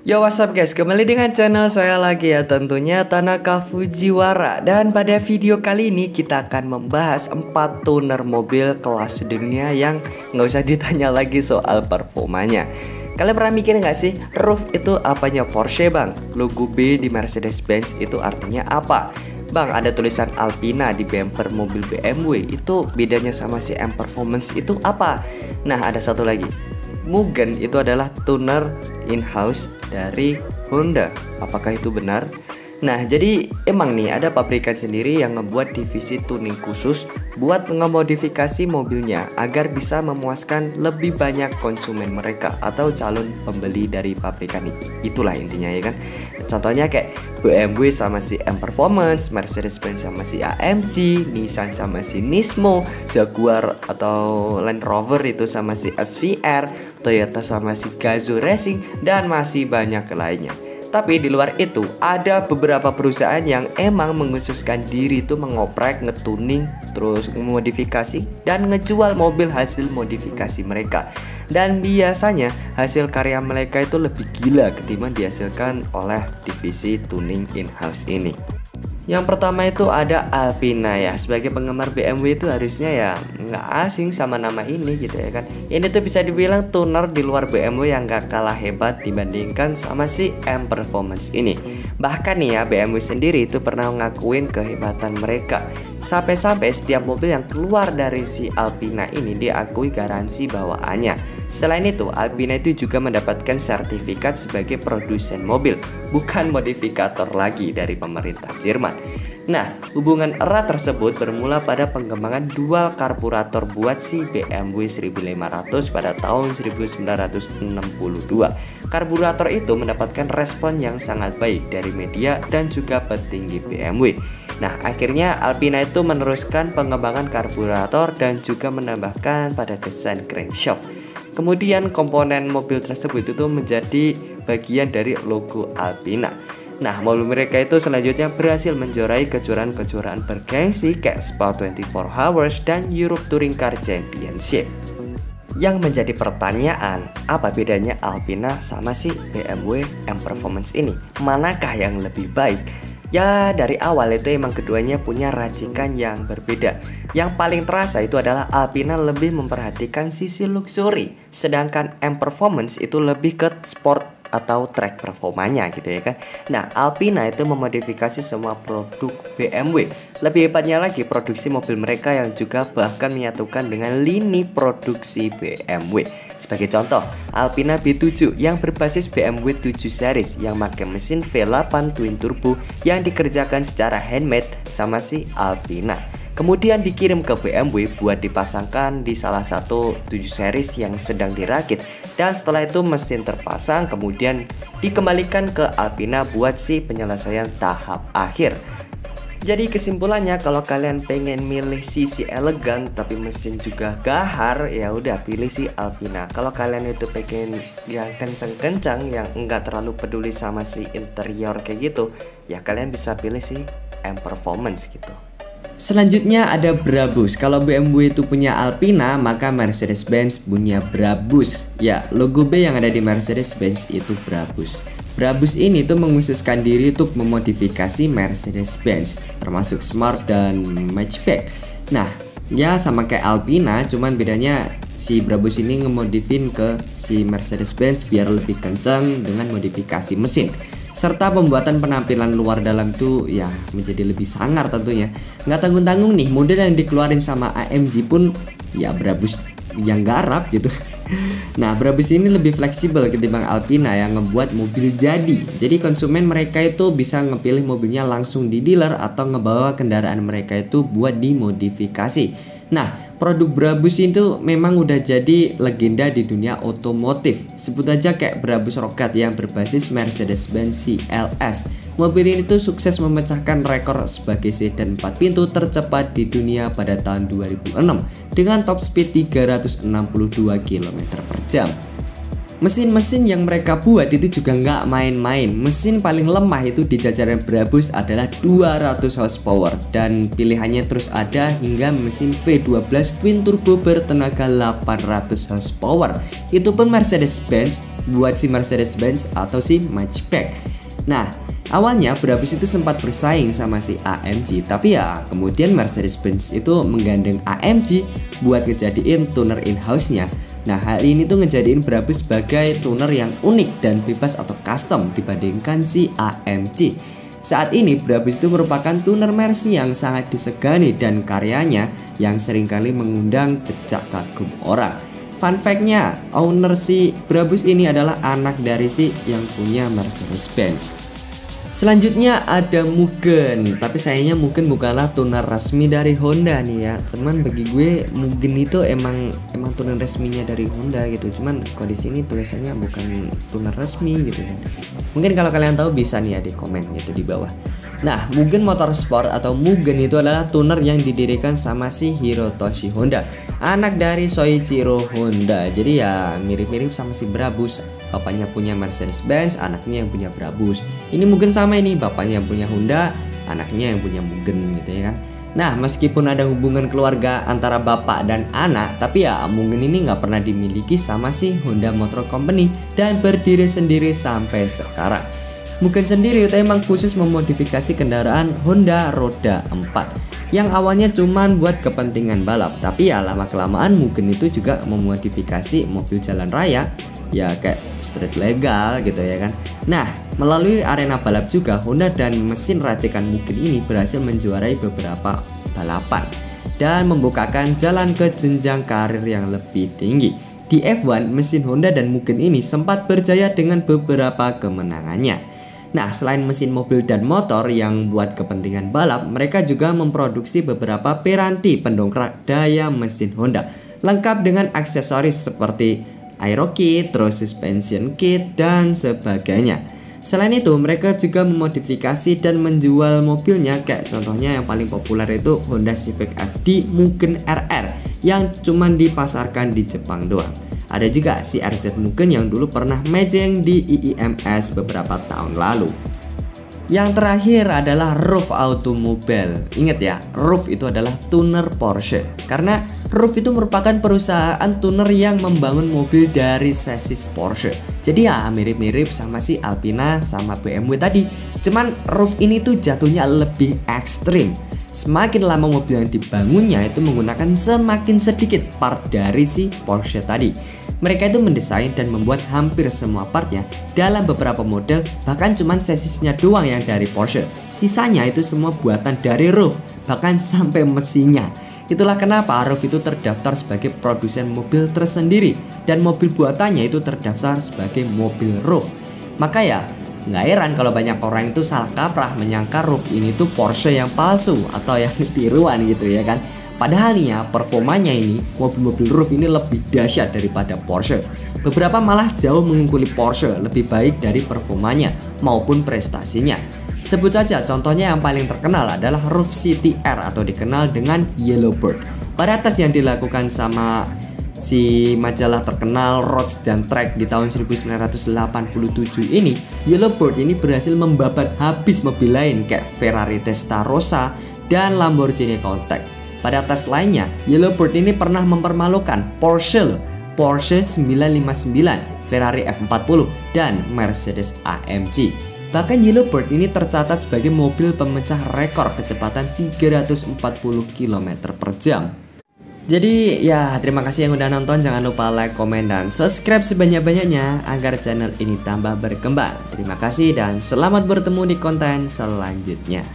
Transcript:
Yo, what's up guys, kembali dengan channel saya lagi ya, tentunya Tanaka Fujiwara. Dan pada video kali ini kita akan membahas 4 tuner mobil kelas dunia yang nggak usah ditanya lagi soal performanya. Kalian pernah mikir nggak sih, roof itu apanya Porsche bang? Logo B di Mercedes-Benz itu artinya apa? Bang, ada tulisan Alpina di bumper mobil BMW, itu bedanya sama si M Performance itu apa? Nah, ada satu lagi, Mugen itu adalah tuner in-house dari Honda. Apakah itu benar? Nah, jadi emang nih ada pabrikan sendiri yang ngebuat divisi tuning khusus buat ngemodifikasi mobilnya agar bisa memuaskan lebih banyak konsumen mereka atau calon pembeli dari pabrikan itu. Itulah intinya ya kan. Contohnya kayak BMW sama si M Performance, Mercedes-Benz sama si AMG, Nissan sama si Nismo, Jaguar atau Land Rover itu sama si SVR, Toyota sama si Gazoo Racing, dan masih banyak lainnya. Tapi di luar itu ada beberapa perusahaan yang emang mengkhususkan diri itu mengoprek, ngetuning, terus memodifikasi dan ngejual mobil hasil modifikasi mereka. Dan biasanya hasil karya mereka itu lebih gila ketimbang dihasilkan oleh divisi tuning in-house ini. Yang pertama itu ada Alpina ya. Sebagai penggemar BMW itu harusnya ya nggak asing sama nama ini gitu ya kan. Ini tuh bisa dibilang tuner di luar BMW yang gak kalah hebat dibandingkan sama si M Performance ini. Bahkan nih ya, BMW sendiri itu pernah ngakuin kehebatan mereka. Sampai-sampai setiap mobil yang keluar dari si Alpina ini diakui garansi bawaannya. Selain itu, Alpina itu juga mendapatkan sertifikat sebagai produsen mobil, bukan modifikator lagi dari pemerintah Jerman. Nah, hubungan erat tersebut bermula pada pengembangan dual karburator buat si BMW 1500 pada tahun 1962. Karburator itu mendapatkan respon yang sangat baik dari media dan juga petinggi BMW. Nah, akhirnya Alpina itu meneruskan pengembangan karburator dan juga menambahkan pada desain crankshaft. Kemudian komponen mobil tersebut itu menjadi bagian dari logo Alpina. Nah, mobil mereka itu selanjutnya berhasil menjuarai kejuaraan-kejuaraan bergengsi kayak Spa 24 Hours dan Europe Touring Car Championship. Yang menjadi pertanyaan, apa bedanya Alpina sama si BMW M Performance ini? Manakah yang lebih baik? Ya, dari awal itu emang keduanya punya racikan yang berbeda. Yang paling terasa itu adalah Alpina lebih memperhatikan sisi luxury, sedangkan M Performance itu lebih ke sport atau track performanya gitu ya kan. Nah, Alpina itu memodifikasi semua produk BMW. Lebih hebatnya lagi, produksi mobil mereka yang juga bahkan menyatukan dengan lini produksi BMW. Sebagai contoh, Alpina B7 yang berbasis BMW 7 series yang pakai mesin V8 twin turbo yang dikerjakan secara handmade sama si Alpina. Kemudian dikirim ke BMW buat dipasangkan di salah satu 7 series yang sedang dirakit. Dan setelah itu mesin terpasang kemudian dikembalikan ke Alpina buat si penyelesaian tahap akhir. Jadi kesimpulannya, kalau kalian pengen milih sisi elegan tapi mesin juga gahar, ya udah pilih si Alpina. Kalau kalian itu pengen yang kencang-kencang, yang enggak terlalu peduli sama si interior kayak gitu, ya kalian bisa pilih si M Performance gitu. Selanjutnya ada Brabus. Kalau BMW itu punya Alpina, maka Mercedes-Benz punya Brabus. Ya, logo B yang ada di Mercedes-Benz itu Brabus. Brabus ini tuh mengkhususkan diri untuk memodifikasi Mercedes-Benz, termasuk Smart dan Matchback. Nah, ya sama kayak Alpina, cuman bedanya si Brabus ini ngemodifin ke si Mercedes-Benz biar lebih kencang dengan modifikasi mesin. Serta pembuatan penampilan luar dalam itu ya menjadi lebih sangar tentunya. Nggak tanggung-tanggung nih, model yang dikeluarin sama AMG pun ya Brabus yang garap gitu. Nah, Brabus ini lebih fleksibel ketimbang Alpina yang ngebuat mobil jadi. Jadi konsumen mereka itu bisa ngepilih mobilnya langsung di dealer atau ngebawa kendaraan mereka itu buat dimodifikasi. Nah, produk Brabus itu memang udah jadi legenda di dunia otomotif. Sebut aja kayak Brabus Roccat yang berbasis Mercedes-Benz CLS. Mobil ini tuh sukses memecahkan rekor sebagai sedan 4 pintu tercepat di dunia pada tahun 2006 dengan top speed 362 km per jam. Mesin-mesin yang mereka buat itu juga nggak main-main. Mesin paling lemah itu di jajaran Brabus adalah 200 horsepower dan pilihannya terus ada hingga mesin V12 twin turbo bertenaga 800 horsepower. Itu pun Mercedes-Benz buat si Mercedes-Benz atau si Matchback. Nah, awalnya Brabus itu sempat bersaing sama si AMG, tapi ya kemudian Mercedes-Benz itu menggandeng AMG buat ngejadiin tuner in-house-nya. Nah, hal ini tuh ngejadiin Brabus sebagai tuner yang unik dan bebas atau custom dibandingkan si AMG. Saat ini Brabus itu merupakan tuner Mercy yang sangat disegani dan karyanya yang seringkali mengundang decak kagum orang. Fun fact-nya, owner si Brabus ini adalah anak dari si yang punya Mercedes-Benz. Selanjutnya ada Mugen, tapi sayangnya Mugen bukanlah tuner resmi dari Honda nih ya. Cuman bagi gue Mugen itu emang tuner resminya dari Honda gitu. Cuman kalau di sini tulisannya bukan tuner resmi gitu kan. Mungkin kalau kalian tahu bisa nih ya di komen gitu di bawah. Nah, Mugen Motorsport atau Mugen itu adalah tuner yang didirikan sama si Hirotoshi Honda, anak dari Soichiro Honda. Jadi ya mirip-mirip sama si Brabus. Bapaknya punya Mercedes-Benz, anaknya yang punya Brabus. Ini Mugen sama ini, bapaknya yang punya Honda, anaknya yang punya Mugen gitu ya kan. Nah, meskipun ada hubungan keluarga antara bapak dan anak, tapi ya Mugen ini nggak pernah dimiliki sama si Honda Motor Company dan berdiri sendiri sampai sekarang. Mugen sendiri itu emang khusus memodifikasi kendaraan Honda roda 4 yang awalnya cuman buat kepentingan balap, tapi ya lama-kelamaan Mugen itu juga memodifikasi mobil jalan raya ya kayak street legal gitu ya kan. Nah, melalui arena balap juga Honda dan mesin racikan Mugen ini berhasil menjuarai beberapa balapan dan membukakan jalan ke jenjang karir yang lebih tinggi. Di F1, mesin Honda dan Mugen ini sempat berjaya dengan beberapa kemenangannya. Nah, selain mesin mobil dan motor yang buat kepentingan balap, mereka juga memproduksi beberapa piranti pendongkrak daya mesin Honda, lengkap dengan aksesoris seperti aero kit, terus suspension kit, dan sebagainya. Selain itu, mereka juga memodifikasi dan menjual mobilnya, kayak contohnya yang paling populer itu Honda Civic FD Mugen RR yang cuman dipasarkan di Jepang doang. Ada juga si RZ Mugen yang dulu pernah mejeng di IIMS beberapa tahun lalu. Yang terakhir adalah Ruf Automobile. Ingat ya, Ruf itu adalah tuner Porsche. Karena Ruf itu merupakan perusahaan tuner yang membangun mobil dari sasis Porsche. Jadi ya mirip-mirip sama si Alpina sama BMW tadi. Cuman Ruf ini tuh jatuhnya lebih ekstrim. Semakin lama mobil yang dibangunnya itu menggunakan semakin sedikit part dari si Porsche tadi. Mereka itu mendesain dan membuat hampir semua partnya dalam beberapa model, bahkan cuman sasisnya doang yang dari Porsche. Sisanya itu semua buatan dari Ruf, bahkan sampai mesinnya. Itulah kenapa Ruf itu terdaftar sebagai produsen mobil tersendiri dan mobil buatannya itu terdaftar sebagai mobil Ruf. Maka ya nggak heran kalau banyak orang itu salah kaprah menyangka Ruf ini tuh Porsche yang palsu atau yang tiruan gitu ya kan. Padahal nih ya, performanya ini mobil-mobil Ruf ini lebih dahsyat daripada Porsche. Beberapa malah jauh mengungkuli Porsche, lebih baik dari performanya maupun prestasinya. Sebut saja contohnya yang paling terkenal adalah Ruf CTR atau dikenal dengan Yellowbird. Pada tes yang dilakukan sama si majalah terkenal Roads dan Track di tahun 1987 ini, Yellowbird ini berhasil membabat habis mobil lain kayak Ferrari Testarossa dan Lamborghini Countach. Pada tes lainnya, Yellowbird ini pernah mempermalukan Porsche 959, Ferrari F40, dan Mercedes AMG. Bahkan Yellowbird ini tercatat sebagai mobil pemecah rekor kecepatan 340 km per jam. Jadi ya terima kasih yang udah nonton, jangan lupa like, komen, dan subscribe sebanyak-banyaknya agar channel ini tambah berkembang. Terima kasih dan selamat bertemu di konten selanjutnya.